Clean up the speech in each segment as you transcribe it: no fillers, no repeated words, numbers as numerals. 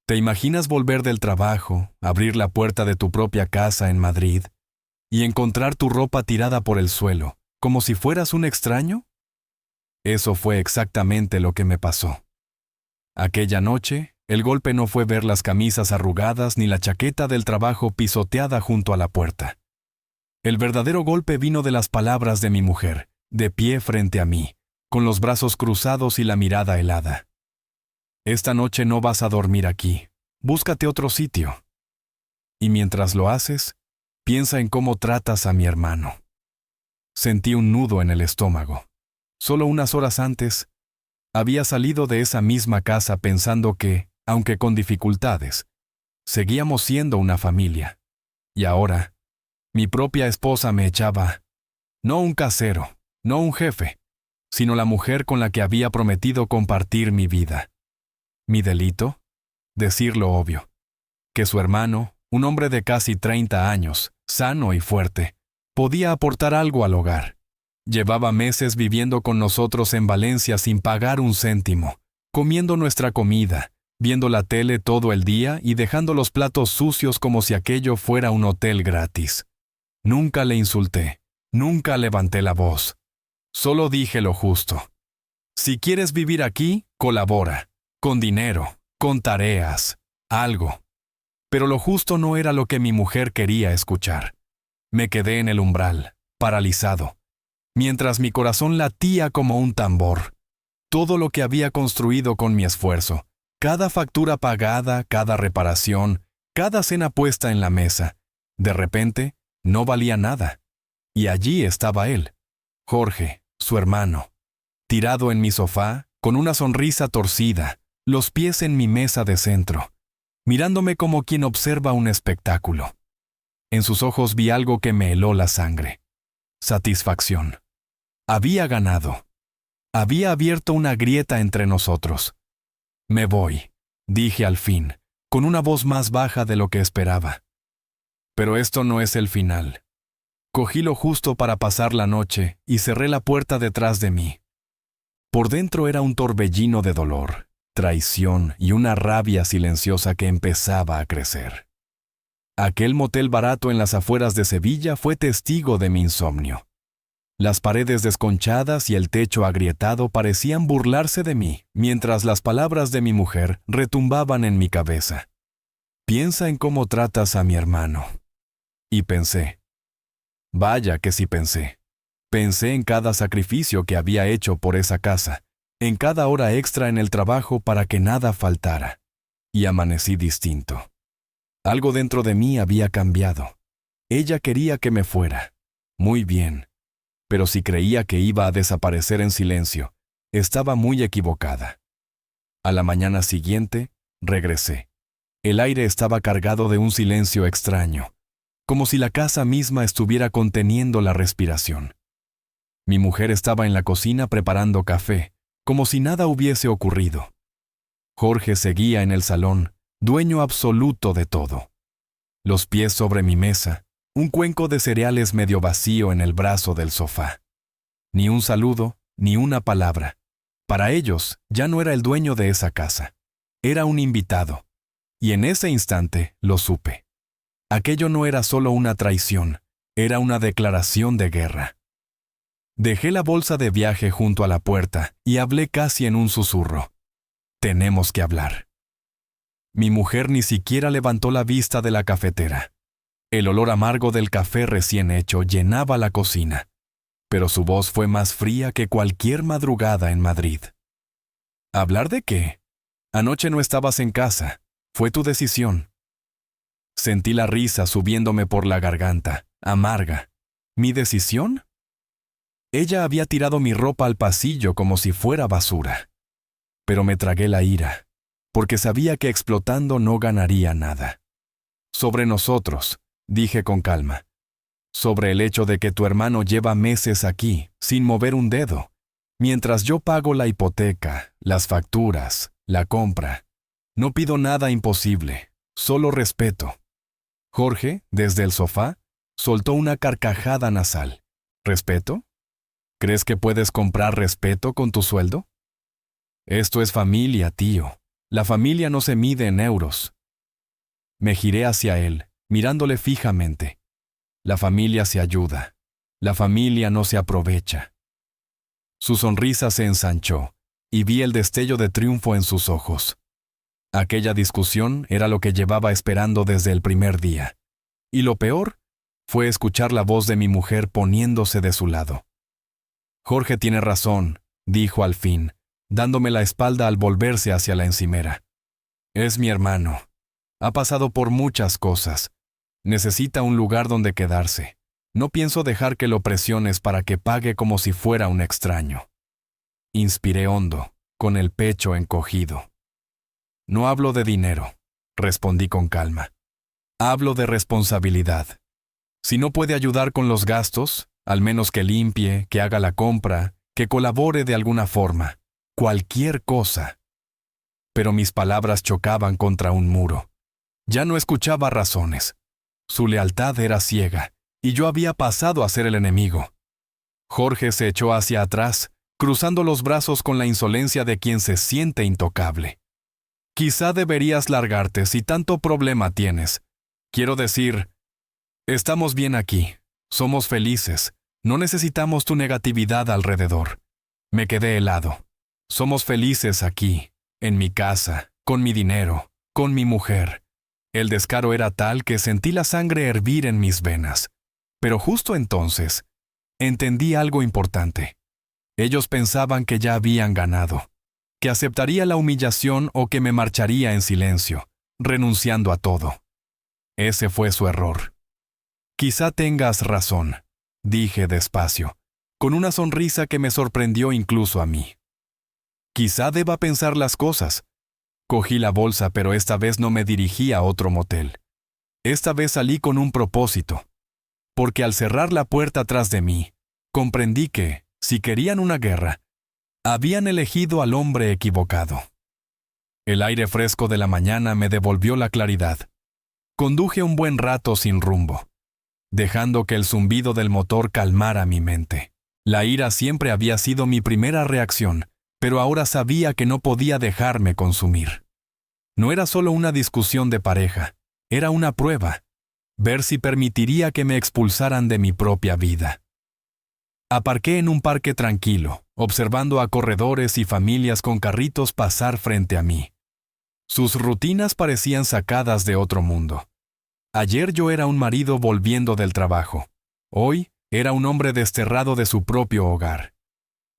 ¿Te imaginas volver del trabajo, abrir la puerta de tu propia casa en Madrid y encontrar tu ropa tirada por el suelo, como si fueras un extraño? Eso fue exactamente lo que me pasó. Aquella noche, el golpe no fue ver las camisas arrugadas ni la chaqueta del trabajo pisoteada junto a la puerta. El verdadero golpe vino de las palabras de mi mujer, de pie frente a mí, con los brazos cruzados y la mirada helada. Esta noche no vas a dormir aquí. Búscate otro sitio. Y mientras lo haces, piensa en cómo tratas a mi hermano. Sentí un nudo en el estómago. Solo unas horas antes, había salido de esa misma casa pensando que, aunque con dificultades, seguíamos siendo una familia. Y ahora, mi propia esposa me echaba, no un casero, no un jefe, sino la mujer con la que había prometido compartir mi vida. ¿Mi delito? Decir lo obvio. Que su hermano, un hombre de casi 30 años, sano y fuerte, podía aportar algo al hogar. Llevaba meses viviendo con nosotros en Valencia sin pagar un céntimo, comiendo nuestra comida, viendo la tele todo el día y dejando los platos sucios como si aquello fuera un hotel gratis. Nunca le insulté, nunca levanté la voz. Solo dije lo justo. Si quieres vivir aquí, colabora. Con dinero, con tareas, algo. Pero lo justo no era lo que mi mujer quería escuchar. Me quedé en el umbral, paralizado, mientras mi corazón latía como un tambor. Todo lo que había construido con mi esfuerzo, cada factura pagada, cada reparación, cada cena puesta en la mesa, de repente, no valía nada. Y allí estaba él, Jorge, su hermano, tirado en mi sofá, con una sonrisa torcida, los pies en mi mesa de centro, mirándome como quien observa un espectáculo. En sus ojos vi algo que me heló la sangre. Satisfacción. Había ganado. Había abierto una grieta entre nosotros. Me voy, dije al fin, con una voz más baja de lo que esperaba. Pero esto no es el final. Cogí lo justo para pasar la noche y cerré la puerta detrás de mí. Por dentro era un torbellino de dolor, traición y una rabia silenciosa que empezaba a crecer. Aquel motel barato en las afueras de Sevilla fue testigo de mi insomnio. Las paredes desconchadas y el techo agrietado parecían burlarse de mí, mientras las palabras de mi mujer retumbaban en mi cabeza. Piensa en cómo tratas a mi hermano. Y pensé. Vaya que sí pensé. Pensé en cada sacrificio que había hecho por esa casa, en cada hora extra en el trabajo para que nada faltara. Y amanecí distinto. Algo dentro de mí había cambiado. Ella quería que me fuera. Muy bien. Pero si creía que iba a desaparecer en silencio, estaba muy equivocada. A la mañana siguiente, regresé. El aire estaba cargado de un silencio extraño, como si la casa misma estuviera conteniendo la respiración. Mi mujer estaba en la cocina preparando café, como si nada hubiese ocurrido. Jorge seguía en el salón, dueño absoluto de todo. Los pies sobre mi mesa, un cuenco de cereales medio vacío en el brazo del sofá. Ni un saludo, ni una palabra. Para ellos, ya no era el dueño de esa casa. Era un invitado. Y en ese instante lo supe. Aquello no era solo una traición, era una declaración de guerra. Dejé la bolsa de viaje junto a la puerta y hablé casi en un susurro. Tenemos que hablar. Mi mujer ni siquiera levantó la vista de la cafetera. El olor amargo del café recién hecho llenaba la cocina, pero su voz fue más fría que cualquier madrugada en Madrid. ¿Hablar de qué? Anoche no estabas en casa. Fue tu decisión. Sentí la risa subiéndome por la garganta, amarga. ¿Mi decisión? Ella había tirado mi ropa al pasillo como si fuera basura. Pero me tragué la ira, porque sabía que explotando no ganaría nada. Sobre nosotros, dije con calma. Sobre el hecho de que tu hermano lleva meses aquí, sin mover un dedo, mientras yo pago la hipoteca, las facturas, la compra. No pido nada imposible, solo respeto. Jorge, desde el sofá, soltó una carcajada nasal. ¿Respeto? ¿Crees que puedes comprar respeto con tu sueldo? Esto es familia, tío. La familia no se mide en euros. Me giré hacia él, mirándole fijamente. La familia se ayuda. La familia no se aprovecha. Su sonrisa se ensanchó, y vi el destello de triunfo en sus ojos. Aquella discusión era lo que llevaba esperando desde el primer día. Y lo peor fue escuchar la voz de mi mujer poniéndose de su lado. Jorge tiene razón, dijo al fin, dándome la espalda al volverse hacia la encimera. Es mi hermano. Ha pasado por muchas cosas. Necesita un lugar donde quedarse. No pienso dejar que lo presiones para que pague como si fuera un extraño. Inspiré hondo, con el pecho encogido. No hablo de dinero, respondí con calma. Hablo de responsabilidad. Si no puede ayudar con los gastos, al menos que limpie, que haga la compra, que colabore de alguna forma. Cualquier cosa. Pero mis palabras chocaban contra un muro. Ya no escuchaba razones. Su lealtad era ciega, y yo había pasado a ser el enemigo. Jorge se echó hacia atrás, cruzando los brazos con la insolencia de quien se siente intocable. Quizá deberías largarte si tanto problema tienes. Quiero decir, estamos bien aquí, somos felices, no necesitamos tu negatividad alrededor. Me quedé helado. Somos felices aquí, en mi casa, con mi dinero, con mi mujer. El descaro era tal que sentí la sangre hervir en mis venas. Pero justo entonces, entendí algo importante. Ellos pensaban que ya habían ganado, que aceptaría la humillación o que me marcharía en silencio, renunciando a todo. Ese fue su error. Quizá tengas razón, dije despacio, con una sonrisa que me sorprendió incluso a mí. Quizá deba pensar las cosas. Cogí la bolsa, pero esta vez no me dirigí a otro motel. Esta vez salí con un propósito. Porque al cerrar la puerta tras de mí, comprendí que, si querían una guerra, habían elegido al hombre equivocado. El aire fresco de la mañana me devolvió la claridad. Conduje un buen rato sin rumbo, dejando que el zumbido del motor calmara mi mente. La ira siempre había sido mi primera reacción, pero ahora sabía que no podía dejarme consumir. No era solo una discusión de pareja, era una prueba, ver si permitiría que me expulsaran de mi propia vida. Aparqué en un parque tranquilo, observando a corredores y familias con carritos pasar frente a mí. Sus rutinas parecían sacadas de otro mundo. Ayer yo era un marido volviendo del trabajo. Hoy era un hombre desterrado de su propio hogar.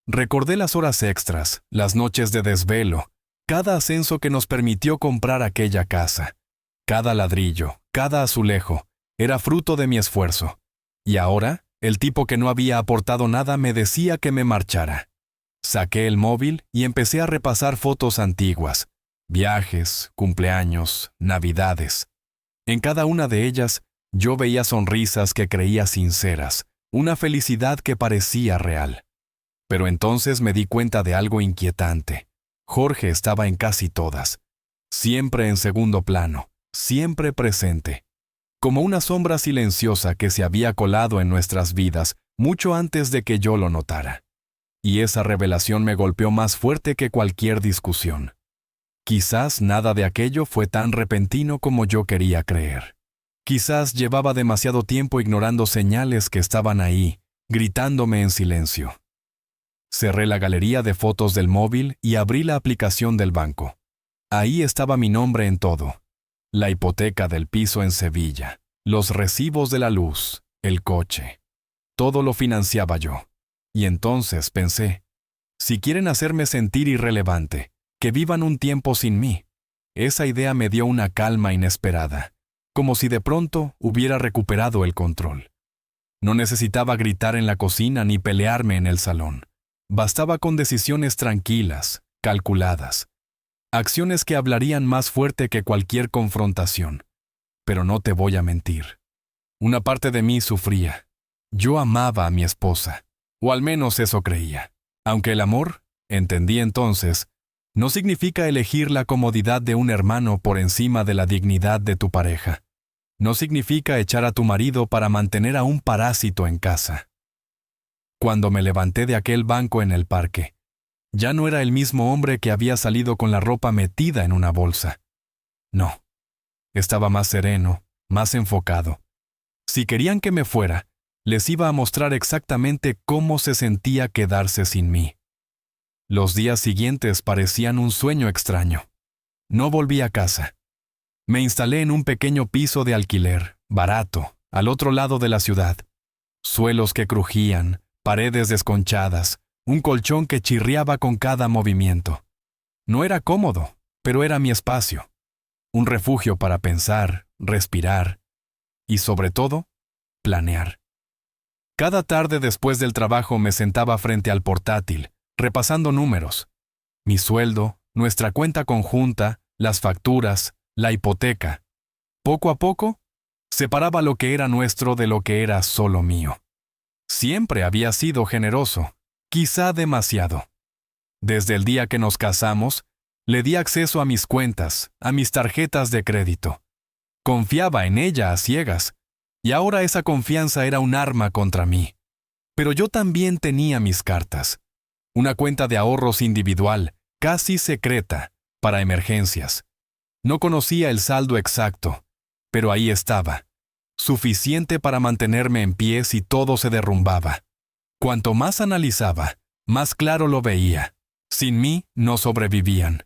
Recordé las horas extras, las noches de desvelo, cada ascenso que nos permitió comprar aquella casa. Cada ladrillo, cada azulejo, era fruto de mi esfuerzo. Y ahora, el tipo que no había aportado nada me decía que me marchara. Saqué el móvil y empecé a repasar fotos antiguas, viajes, cumpleaños, navidades. En cada una de ellas, yo veía sonrisas que creía sinceras, una felicidad que parecía real. Pero entonces me di cuenta de algo inquietante. Jorge estaba en casi todas. Siempre en segundo plano, siempre presente. Como una sombra silenciosa que se había colado en nuestras vidas mucho antes de que yo lo notara. Y esa revelación me golpeó más fuerte que cualquier discusión. Quizás nada de aquello fue tan repentino como yo quería creer. Quizás llevaba demasiado tiempo ignorando señales que estaban ahí, gritándome en silencio. Cerré la galería de fotos del móvil y abrí la aplicación del banco. Ahí estaba mi nombre en todo. La hipoteca del piso en Sevilla, los recibos de la luz, el coche. Todo lo financiaba yo. Y entonces pensé, si quieren hacerme sentir irrelevante, que vivan un tiempo sin mí. Esa idea me dio una calma inesperada, como si de pronto hubiera recuperado el control. No necesitaba gritar en la cocina ni pelearme en el salón. Bastaba con decisiones tranquilas, calculadas. Acciones que hablarían más fuerte que cualquier confrontación. Pero no te voy a mentir. Una parte de mí sufría. Yo amaba a mi esposa, o al menos eso creía. Aunque el amor, entendí entonces, no significa elegir la comodidad de un hermano por encima de la dignidad de tu pareja. No significa echar a tu marido para mantener a un parásito en casa. Cuando me levanté de aquel banco en el parque, Ya no era el mismo hombre que había salido con la ropa metida en una bolsa. No. Estaba más sereno, más enfocado. Si querían que me fuera, les iba a mostrar exactamente cómo se sentía quedarse sin mí. Los días siguientes parecían un sueño extraño. No volví a casa. Me instalé en un pequeño piso de alquiler, barato, al otro lado de la ciudad. Suelos que crujían, paredes desconchadas, un colchón que chirriaba con cada movimiento. No era cómodo, pero era mi espacio. Un refugio para pensar, respirar y, sobre todo, planear. Cada tarde después del trabajo me sentaba frente al portátil, repasando números. Mi sueldo, nuestra cuenta conjunta, las facturas, la hipoteca. Poco a poco, separaba lo que era nuestro de lo que era solo mío. Siempre había sido generoso, quizá demasiado. Desde el día que nos casamos, le di acceso a mis cuentas, a mis tarjetas de crédito. Confiaba en ella a ciegas, y ahora esa confianza era un arma contra mí. Pero yo también tenía mis cartas. Una cuenta de ahorros individual, casi secreta, para emergencias. No conocía el saldo exacto, pero ahí estaba, suficiente para mantenerme en pie si todo se derrumbaba. Cuanto más analizaba, más claro lo veía. Sin mí no sobrevivían.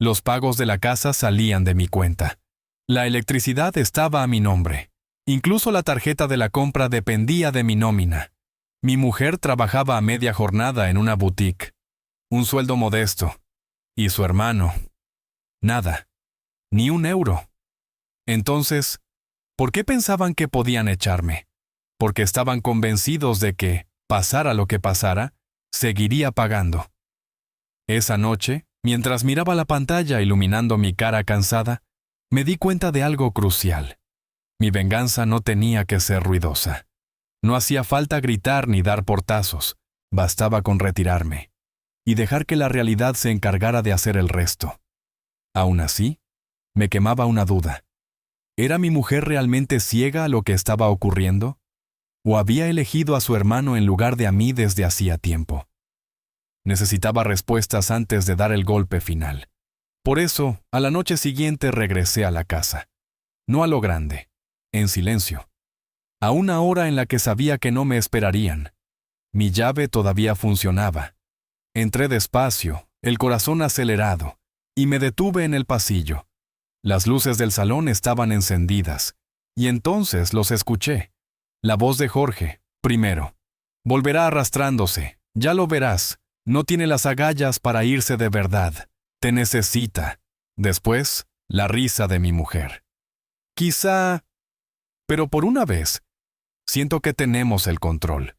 Los pagos de la casa salían de mi cuenta. La electricidad estaba a mi nombre. Incluso la tarjeta de la compra dependía de mi nómina. Mi mujer trabajaba a media jornada en una boutique. Un sueldo modesto. Y su hermano. Nada. Ni un euro. Entonces, ¿por qué pensaban que podían echarme? Porque estaban convencidos de que, pasara lo que pasara, seguiría pagando. Esa noche, mientras miraba la pantalla iluminando mi cara cansada, me di cuenta de algo crucial. Mi venganza no tenía que ser ruidosa. No hacía falta gritar ni dar portazos. Bastaba con retirarme y dejar que la realidad se encargara de hacer el resto. Aún así, me quemaba una duda. ¿Era mi mujer realmente ciega a lo que estaba ocurriendo? ¿O había elegido a su hermano en lugar de a mí desde hacía tiempo? Necesitaba respuestas antes de dar el golpe final. Por eso, a la noche siguiente regresé a la casa. No a lo grande, en silencio. A una hora en la que sabía que no me esperarían. Mi llave todavía funcionaba. Entré despacio, el corazón acelerado, y me detuve en el pasillo. Las luces del salón estaban encendidas, y entonces los escuché. La voz de Jorge, primero. Volverá arrastrándose, ya lo verás. No tiene las agallas para irse de verdad. Te necesita. Después, la risa de mi mujer. Quizá... Pero por una vez, siento que tenemos el control.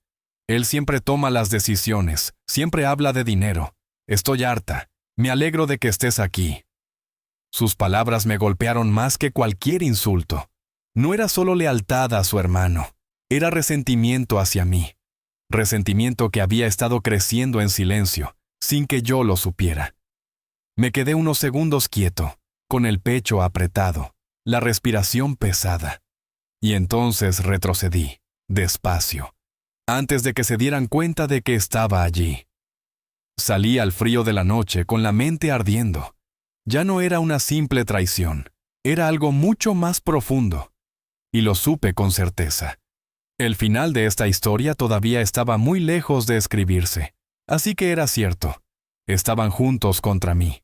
Él siempre toma las decisiones, siempre habla de dinero. Estoy harta. Me alegro de que estés aquí. Sus palabras me golpearon más que cualquier insulto. No era solo lealtad a su hermano, era resentimiento hacia mí. Resentimiento que había estado creciendo en silencio, sin que yo lo supiera. Me quedé unos segundos quieto, con el pecho apretado, la respiración pesada. Y entonces retrocedí, despacio, antes de que se dieran cuenta de que estaba allí. Salí al frío de la noche con la mente ardiendo. Ya no era una simple traición, era algo mucho más profundo. Y lo supe con certeza. El final de esta historia todavía estaba muy lejos de escribirse, así que era cierto. Estaban juntos contra mí.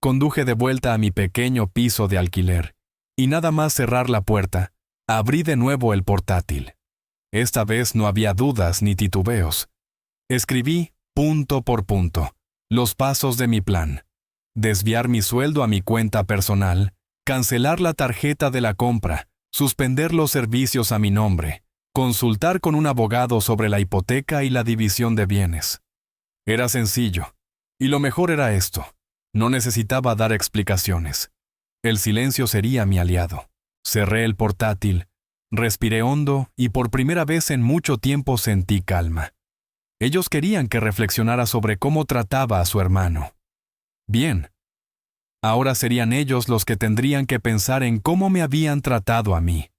Conduje de vuelta a mi pequeño piso de alquiler, y nada más cerrar la puerta, abrí de nuevo el portátil. Esta vez no había dudas ni titubeos. Escribí, punto por punto, los pasos de mi plan. Desviar mi sueldo a mi cuenta personal, cancelar la tarjeta de la compra, suspender los servicios a mi nombre, consultar con un abogado sobre la hipoteca y la división de bienes. Era sencillo, y lo mejor era esto. No necesitaba dar explicaciones. El silencio sería mi aliado. Cerré el portátil, respiré hondo y por primera vez en mucho tiempo sentí calma. Ellos querían que reflexionara sobre cómo trataba a su hermano. Bien. Ahora serían ellos los que tendrían que pensar en cómo me habían tratado a mí.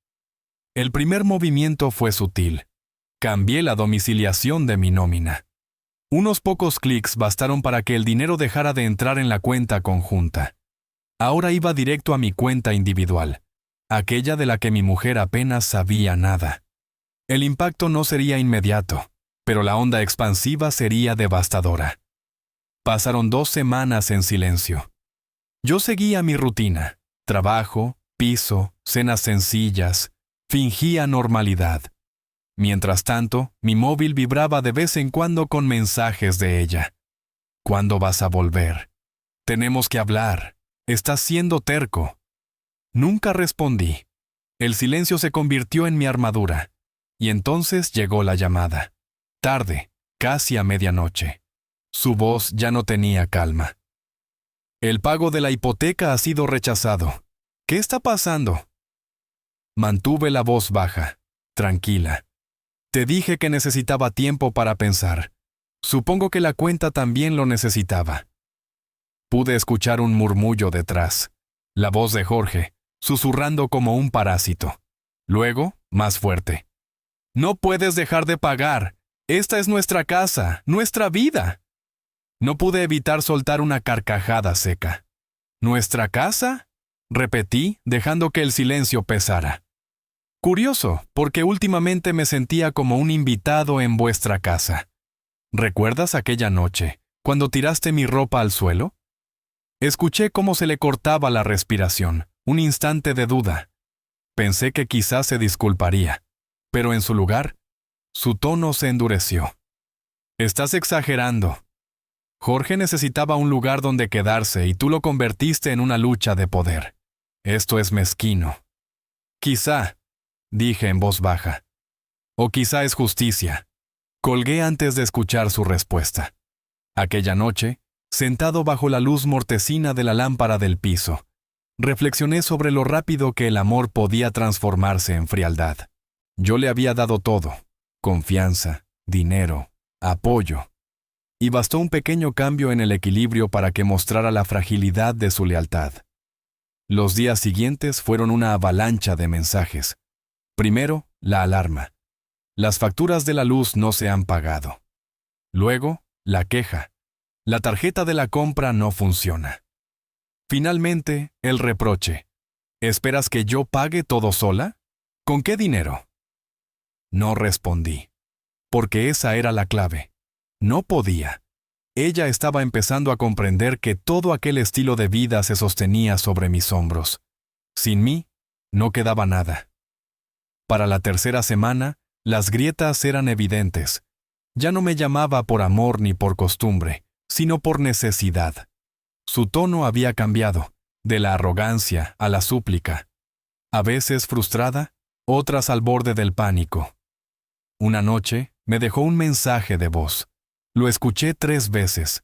El primer movimiento fue sutil. Cambié la domiciliación de mi nómina. Unos pocos clics bastaron para que el dinero dejara de entrar en la cuenta conjunta. Ahora iba directo a mi cuenta individual, aquella de la que mi mujer apenas sabía nada. El impacto no sería inmediato, pero la onda expansiva sería devastadora. Pasaron 2 semanas en silencio. Yo seguía mi rutina: trabajo, piso, cenas sencillas, fingía normalidad. Mientras tanto, mi móvil vibraba de vez en cuando con mensajes de ella. ¿Cuándo vas a volver? Tenemos que hablar. Estás siendo terco. Nunca respondí. El silencio se convirtió en mi armadura. Y entonces llegó la llamada. Tarde, casi a medianoche. Su voz ya no tenía calma. El pago de la hipoteca ha sido rechazado. ¿Qué está pasando? Mantuve la voz baja, tranquila. Te dije que necesitaba tiempo para pensar. Supongo que la cuenta también lo necesitaba. Pude escuchar un murmullo detrás. La voz de Jorge, susurrando como un parásito. Luego, más fuerte. No puedes dejar de pagar. Esta es nuestra casa, nuestra vida. No pude evitar soltar una carcajada seca. ¿Nuestra casa? Repetí, dejando que el silencio pesara. Curioso, porque últimamente me sentía como un invitado en vuestra casa. ¿Recuerdas aquella noche, cuando tiraste mi ropa al suelo? Escuché cómo se le cortaba la respiración, un instante de duda. Pensé que quizás se disculparía, pero en su lugar, su tono se endureció. Estás exagerando. Jorge necesitaba un lugar donde quedarse y tú lo convertiste en una lucha de poder. Esto es mezquino. Quizá, dije en voz baja. O quizá es justicia. Colgué antes de escuchar su respuesta. Aquella noche, sentado bajo la luz mortecina de la lámpara del piso, reflexioné sobre lo rápido que el amor podía transformarse en frialdad. Yo le había dado todo: confianza, dinero, apoyo. Y bastó un pequeño cambio en el equilibrio para que mostrara la fragilidad de su lealtad. Los días siguientes fueron una avalancha de mensajes. Primero, la alarma. Las facturas de la luz no se han pagado. Luego, la queja. La tarjeta de la compra no funciona. Finalmente, el reproche. ¿Esperas que yo pague todo sola? ¿Con qué dinero? No respondí. Porque esa era la clave. No podía. Ella estaba empezando a comprender que todo aquel estilo de vida se sostenía sobre mis hombros. Sin mí, no quedaba nada. Para la tercera semana, las grietas eran evidentes. Ya no me llamaba por amor ni por costumbre, sino por necesidad. Su tono había cambiado, de la arrogancia a la súplica. A veces frustrada, otras al borde del pánico. Una noche, me dejó un mensaje de voz. Lo escuché 3 veces.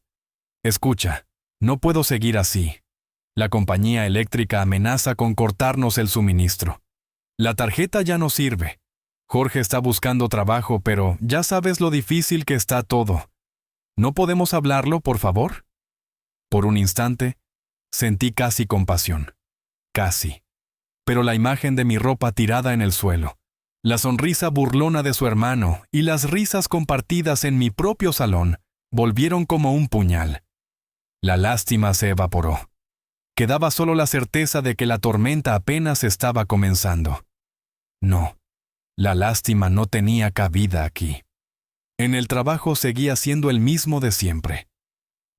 Escucha, no puedo seguir así. La compañía eléctrica amenaza con cortarnos el suministro. La tarjeta ya no sirve. Jorge está buscando trabajo, pero ya sabes lo difícil que está todo. ¿No podemos hablarlo, por favor? Por un instante, sentí casi compasión. Casi. Pero la imagen de mi ropa tirada en el suelo, la sonrisa burlona de su hermano y las risas compartidas en mi propio salón volvieron como un puñal. La lástima se evaporó. Quedaba solo la certeza de que la tormenta apenas estaba comenzando. No, la lástima no tenía cabida aquí. En el trabajo seguía siendo el mismo de siempre.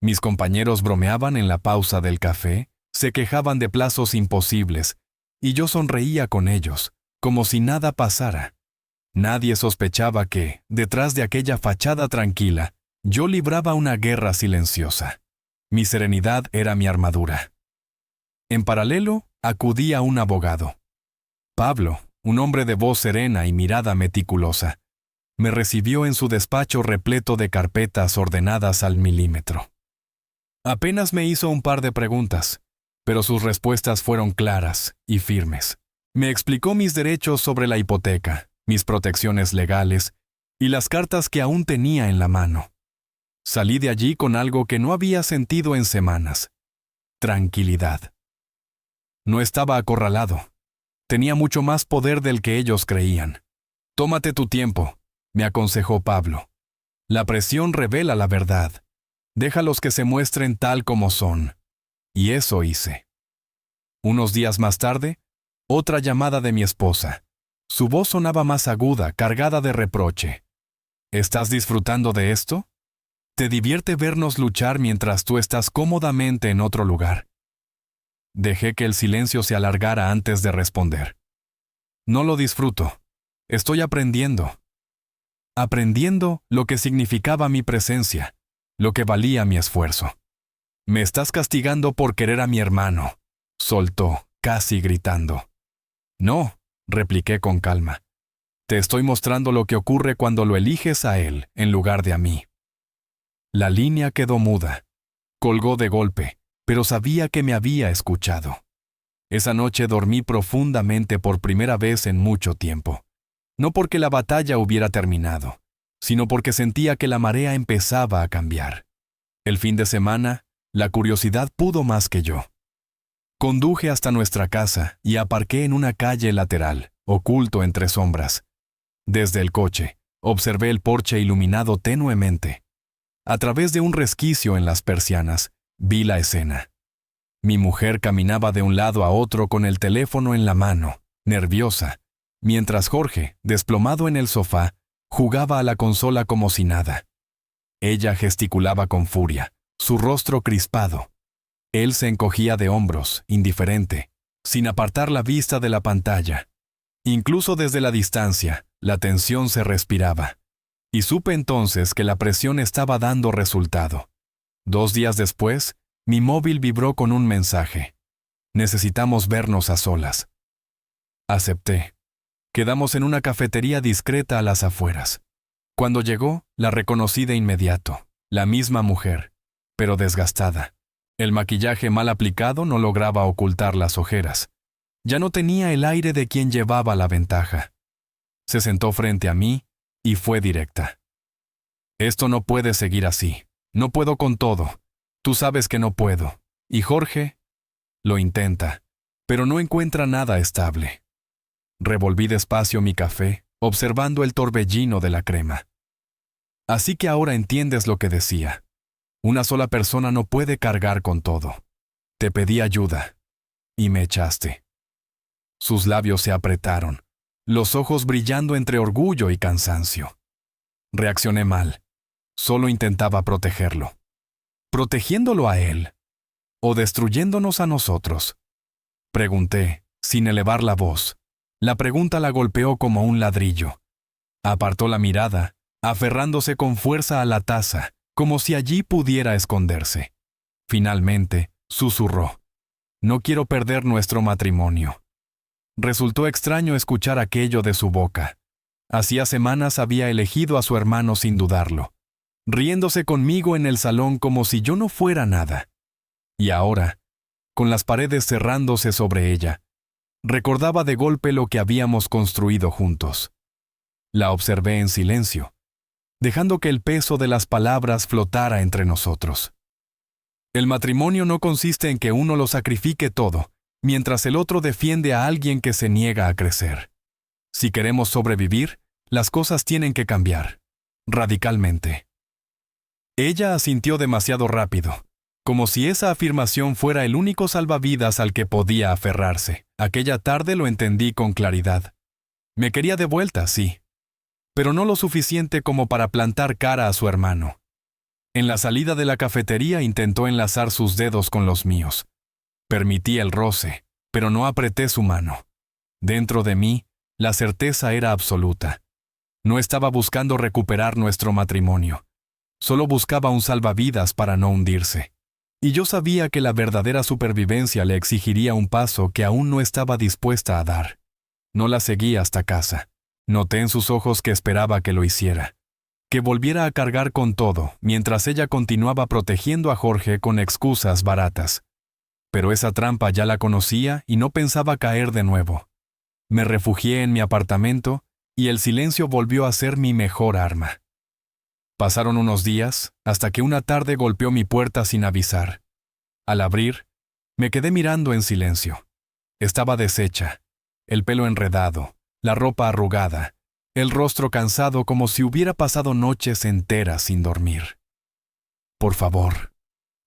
Mis compañeros bromeaban en la pausa del café, se quejaban de plazos imposibles, y yo sonreía con ellos, como si nada pasara. Nadie sospechaba que, detrás de aquella fachada tranquila, yo libraba una guerra silenciosa. Mi serenidad era mi armadura. En paralelo, acudí a un abogado. Pablo, un hombre de voz serena y mirada meticulosa, me recibió en su despacho repleto de carpetas ordenadas al milímetro. Apenas me hizo un par de preguntas, pero sus respuestas fueron claras y firmes. Me explicó mis derechos sobre la hipoteca, mis protecciones legales y las cartas que aún tenía en la mano. Salí de allí con algo que no había sentido en semanas: tranquilidad. No estaba acorralado. Tenía mucho más poder del que ellos creían. Tómate tu tiempo, me aconsejó Pablo. La presión revela la verdad. Déjalos que se muestren tal como son. Y eso hice. Unos días más tarde, otra llamada de mi esposa. Su voz sonaba más aguda, cargada de reproche. ¿Estás disfrutando de esto? ¿Te divierte vernos luchar mientras tú estás cómodamente en otro lugar? Dejé que el silencio se alargara antes de responder. No lo disfruto. Estoy aprendiendo. Aprendiendo lo que significaba mi presencia, lo que valía mi esfuerzo. Me estás castigando por querer a mi hermano, soltó, casi gritando. No, repliqué con calma. Te estoy mostrando lo que ocurre cuando lo eliges a él en lugar de a mí. La línea quedó muda. Colgó de golpe, pero sabía que me había escuchado. Esa noche dormí profundamente por primera vez en mucho tiempo. No porque la batalla hubiera terminado, sino porque sentía que la marea empezaba a cambiar. El fin de semana, la curiosidad pudo más que yo. Conduje hasta nuestra casa y aparqué en una calle lateral, oculto entre sombras. Desde el coche, observé el porche iluminado tenuemente. A través de un resquicio en las persianas, vi la escena. Mi mujer caminaba de un lado a otro con el teléfono en la mano, nerviosa, mientras Jorge, desplomado en el sofá, jugaba a la consola como si nada. Ella gesticulaba con furia, su rostro crispado. Él se encogía de hombros, indiferente, sin apartar la vista de la pantalla. Incluso desde la distancia, la tensión se respiraba. Y supe entonces que la presión estaba dando resultado. 2 días después, mi móvil vibró con un mensaje. Necesitamos vernos a solas. Acepté. Quedamos en una cafetería discreta a las afueras. Cuando llegó, la reconocí de inmediato. La misma mujer, pero desgastada. El maquillaje mal aplicado no lograba ocultar las ojeras. Ya no tenía el aire de quien llevaba la ventaja. Se sentó frente a mí y fue directa. Esto no puede seguir así. No puedo con todo. Tú sabes que no puedo. Y Jorge lo intenta, pero no encuentra nada estable. Revolví despacio mi café, observando el torbellino de la crema. Así que ahora entiendes lo que decía. Una sola persona no puede cargar con todo. Te pedí ayuda, y me echaste. Sus labios se apretaron, los ojos brillando entre orgullo y cansancio. Reaccioné mal. Solo intentaba protegerlo. ¿Protegiéndolo a él? ¿O destruyéndonos a nosotros? Pregunté, sin elevar la voz. La pregunta la golpeó como un ladrillo. Apartó la mirada, aferrándose con fuerza a la taza, como si allí pudiera esconderse. Finalmente, susurró. No quiero perder nuestro matrimonio. Resultó extraño escuchar aquello de su boca. Hacía semanas había elegido a su hermano sin dudarlo, riéndose conmigo en el salón como si yo no fuera nada. Y ahora, con las paredes cerrándose sobre ella, recordaba de golpe lo que habíamos construido juntos. La observé en silencio, dejando que el peso de las palabras flotara entre nosotros. El matrimonio no consiste en que uno lo sacrifique todo, mientras el otro defiende a alguien que se niega a crecer. Si queremos sobrevivir, las cosas tienen que cambiar, radicalmente. Ella asintió demasiado rápido, como si esa afirmación fuera el único salvavidas al que podía aferrarse. Aquella tarde lo entendí con claridad. Me quería de vuelta, sí, pero no lo suficiente como para plantar cara a su hermano. En la salida de la cafetería intentó enlazar sus dedos con los míos. Permití el roce, pero no apreté su mano. Dentro de mí, la certeza era absoluta. No estaba buscando recuperar nuestro matrimonio. Solo buscaba un salvavidas para no hundirse. Y yo sabía que la verdadera supervivencia le exigiría un paso que aún no estaba dispuesta a dar. No la seguí hasta casa. Noté en sus ojos que esperaba que lo hiciera. Que volviera a cargar con todo, mientras ella continuaba protegiendo a Jorge con excusas baratas. Pero esa trampa ya la conocía y no pensaba caer de nuevo. Me refugié en mi apartamento y el silencio volvió a ser mi mejor arma. Pasaron unos días, hasta que una tarde golpeó mi puerta sin avisar. Al abrir, me quedé mirando en silencio. Estaba deshecha, el pelo enredado, la ropa arrugada, el rostro cansado como si hubiera pasado noches enteras sin dormir. «Por favor»,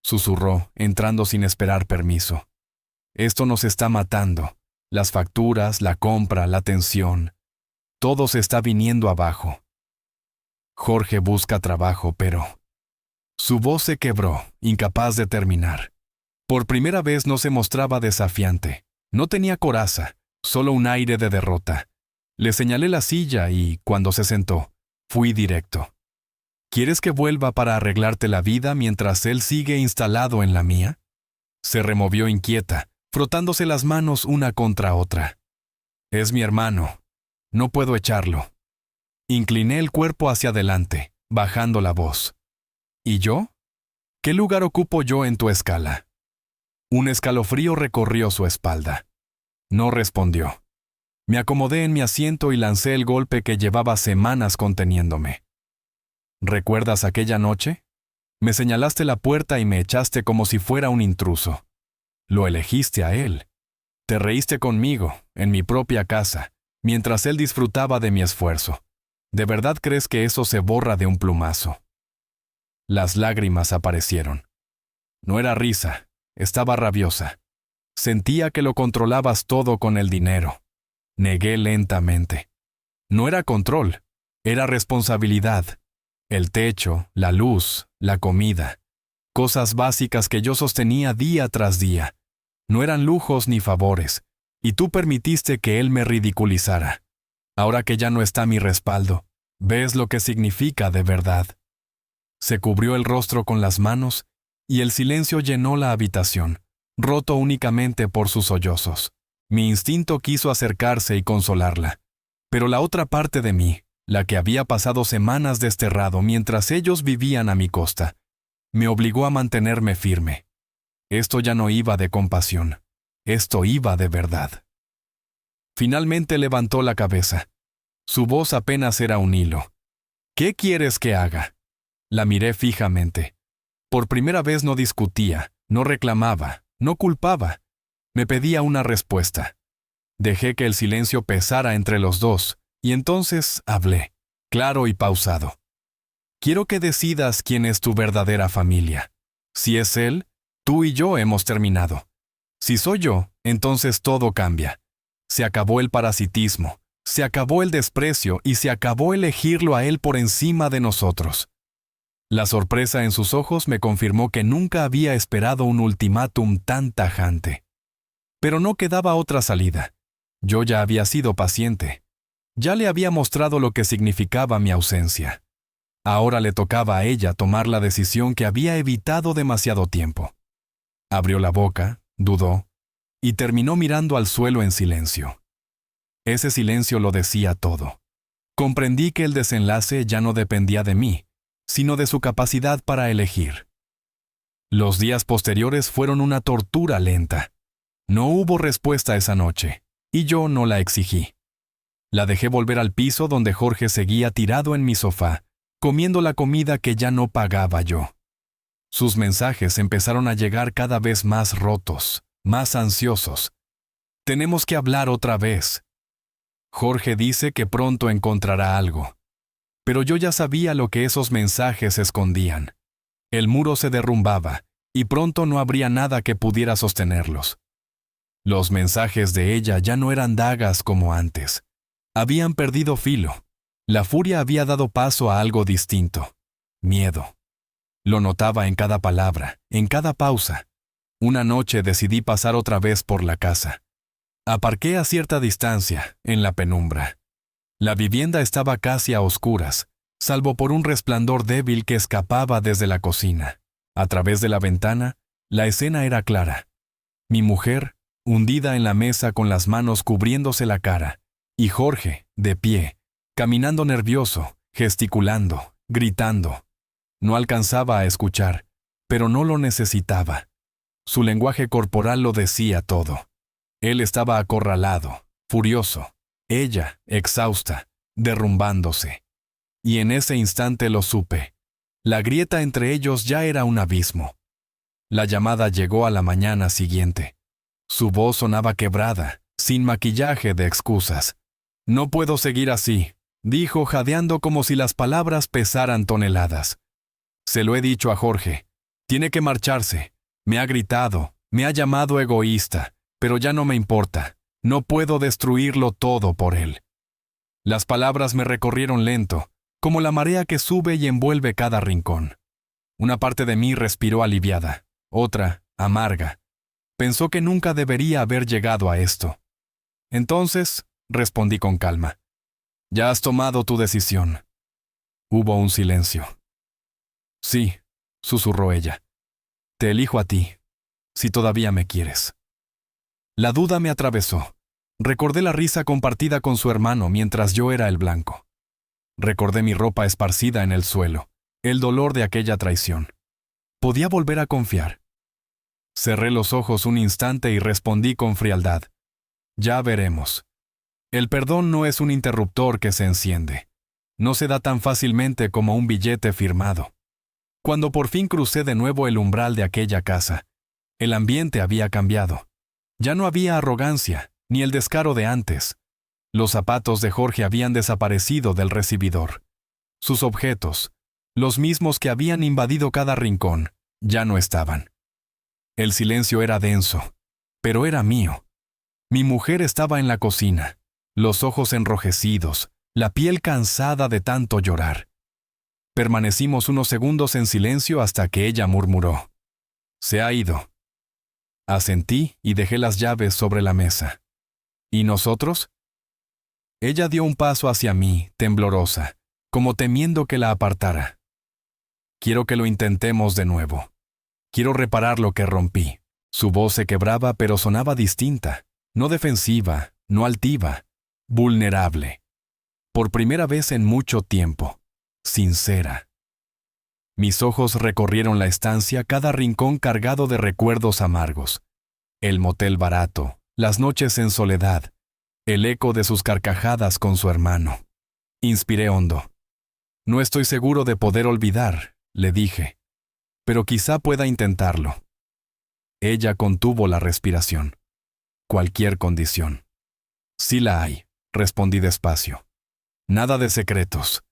susurró, entrando sin esperar permiso. «Esto nos está matando. Las facturas, la compra, la tensión. Todo se está viniendo abajo. Jorge busca trabajo, pero...» Su voz se quebró, incapaz de terminar. Por primera vez no se mostraba desafiante. No tenía coraza, solo un aire de derrota. Le señalé la silla y, cuando se sentó, fui directo. «¿Quieres que vuelva para arreglarte la vida mientras él sigue instalado en la mía?» Se removió inquieta, frotándose las manos una contra otra. «Es mi hermano. No puedo echarlo». Incliné el cuerpo hacia adelante, bajando la voz. «¿Y yo? ¿Qué lugar ocupo yo en tu escala?» Un escalofrío recorrió su espalda. No respondió. Me acomodé en mi asiento y lancé el golpe que llevaba semanas conteniéndome. «¿Recuerdas aquella noche? Me señalaste la puerta y me echaste como si fuera un intruso. Lo elegiste a él. Te reíste conmigo, en mi propia casa, mientras él disfrutaba de mi esfuerzo. ¿De verdad crees que eso se borra de un plumazo?» Las lágrimas aparecieron. No era risa, estaba rabiosa. Sentía que lo controlabas todo con el dinero. Negué lentamente. No era control, era responsabilidad. El techo, la luz, la comida. Cosas básicas que yo sostenía día tras día. No eran lujos ni favores, y tú permitiste que él me ridiculizara. Ahora que ya no está mi respaldo, ¿ves lo que significa de verdad?» Se cubrió el rostro con las manos, y el silencio llenó la habitación, roto únicamente por sus sollozos. Mi instinto quiso acercarse y consolarla, pero la otra parte de mí, la que había pasado semanas desterrado mientras ellos vivían a mi costa, me obligó a mantenerme firme. Esto ya no iba de compasión, esto iba de verdad. Finalmente levantó la cabeza. Su voz apenas era un hilo. «¿Qué quieres que haga?» La miré fijamente. Por primera vez no discutía, no reclamaba, no culpaba. Me pedía una respuesta. Dejé que el silencio pesara entre los dos, y entonces hablé, claro y pausado. «Quiero que decidas quién es tu verdadera familia. Si es él, tú y yo hemos terminado. Si soy yo, entonces todo cambia. Se acabó el parasitismo, se acabó el desprecio y se acabó elegirlo a él por encima de nosotros». La sorpresa en sus ojos me confirmó que nunca había esperado un ultimátum tan tajante. Pero no quedaba otra salida. Yo ya había sido paciente. Ya le había mostrado lo que significaba mi ausencia. Ahora le tocaba a ella tomar la decisión que había evitado demasiado tiempo. Abrió la boca, dudó, y terminó mirando al suelo en silencio. Ese silencio lo decía todo. Comprendí que el desenlace ya no dependía de mí, sino de su capacidad para elegir. Los días posteriores fueron una tortura lenta. No hubo respuesta esa noche, y yo no la exigí. La dejé volver al piso donde Jorge seguía tirado en mi sofá, comiendo la comida que ya no pagaba yo. Sus mensajes empezaron a llegar cada vez más rotos, más ansiosos. «Tenemos que hablar otra vez. Jorge dice que pronto encontrará algo». Pero yo ya sabía lo que esos mensajes escondían. El muro se derrumbaba, y pronto no habría nada que pudiera sostenerlos. Los mensajes de ella ya no eran dagas como antes. Habían perdido filo. La furia había dado paso a algo distinto. Miedo. Lo notaba en cada palabra, en cada pausa. Una noche decidí pasar otra vez por la casa. Aparqué a cierta distancia, en la penumbra. La vivienda estaba casi a oscuras, salvo por un resplandor débil que escapaba desde la cocina. A través de la ventana, la escena era clara. Mi mujer, hundida en la mesa con las manos cubriéndose la cara, y Jorge, de pie, caminando nervioso, gesticulando, gritando. No alcanzaba a escuchar, pero no lo necesitaba. Su lenguaje corporal lo decía todo. Él estaba acorralado, furioso. Ella, exhausta, derrumbándose. Y en ese instante lo supe. La grieta entre ellos ya era un abismo. La llamada llegó a la mañana siguiente. Su voz sonaba quebrada, sin maquillaje de excusas. «No puedo seguir así. dijo jadeando como si las palabras pesaran toneladas. Se lo he dicho a Jorge. Tiene que marcharse. Me ha gritado, me ha llamado egoísta, pero ya no me importa. No puedo destruirlo todo por él. Las palabras me recorrieron lento, como la marea que sube y envuelve cada rincón. Una parte de mí respiró aliviada, otra, amarga. Pensó que nunca debería haber llegado a esto. Entonces, respondí con calma. Ya has tomado tu decisión. Hubo un silencio. Sí, susurró ella. Te elijo a ti, si todavía me quieres. La duda me atravesó. Recordé la risa compartida con su hermano mientras yo era el blanco. Recordé mi ropa esparcida en el suelo, el dolor de aquella traición. ¿Podía volver a confiar? Cerré los ojos un instante y respondí con frialdad. Ya veremos. El perdón no es un interruptor que se enciende. No se da tan fácilmente como un billete firmado. Cuando por fin crucé de nuevo el umbral de aquella casa, el ambiente había cambiado. Ya no había arrogancia, ni el descaro de antes. Los zapatos de Jorge habían desaparecido del recibidor. Sus objetos, los mismos que habían invadido cada rincón, ya no estaban. El silencio era denso, pero era mío. Mi mujer estaba en la cocina, los ojos enrojecidos, la piel cansada de tanto llorar. Permanecimos unos segundos en silencio hasta que ella murmuró. Se ha ido. Asentí y dejé las llaves sobre la mesa. ¿Y nosotros? Ella dio un paso hacia mí, temblorosa, como temiendo que la apartara. Quiero que lo intentemos de nuevo. Quiero reparar lo que rompí. Su voz se quebraba pero sonaba distinta, no defensiva, no altiva, vulnerable. Por primera vez en mucho tiempo, sincera. Mis ojos recorrieron la estancia, cada rincón cargado de recuerdos amargos. El motel barato, las noches en soledad, el eco de sus carcajadas con su hermano. Inspiré hondo. No estoy seguro de poder olvidar, le dije, pero quizá pueda intentarlo. Ella contuvo la respiración. Cualquier condición. Sí la hay, respondí despacio. Nada de secretos.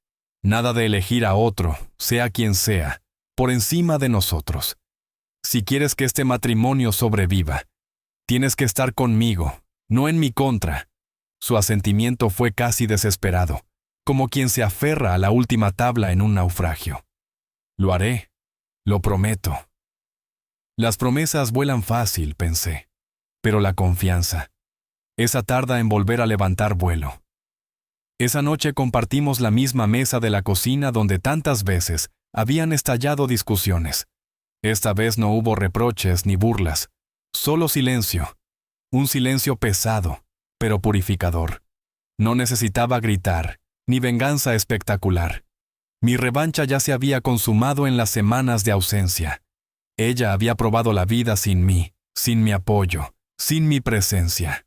Nada de elegir a otro, sea quien sea, por encima de nosotros. Si quieres que este matrimonio sobreviva, tienes que estar conmigo, no en mi contra. Su asentimiento fue casi desesperado, como quien se aferra a la última tabla en un naufragio. Lo haré, lo prometo. Las promesas vuelan fácil, pensé, pero la confianza, esa tarda en volver a levantar vuelo. Esa noche compartimos la misma mesa de la cocina donde tantas veces habían estallado discusiones. Esta vez no hubo reproches ni burlas, solo silencio. Un silencio pesado, pero purificador. No necesitaba gritar, ni venganza espectacular. Mi revancha ya se había consumado en las semanas de ausencia. Ella había probado la vida sin mí, sin mi apoyo, sin mi presencia.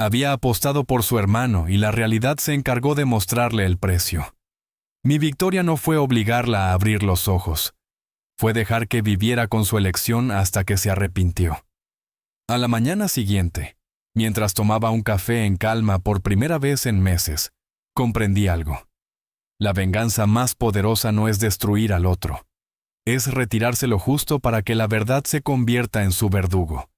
Había apostado por su hermano y la realidad se encargó de mostrarle el precio. Mi victoria no fue obligarla a abrir los ojos. Fue dejar que viviera con su elección hasta que se arrepintió. A la mañana siguiente, mientras tomaba un café en calma por primera vez en meses, comprendí algo. La venganza más poderosa no es destruir al otro. Es retirarse lo justo para que la verdad se convierta en su verdugo.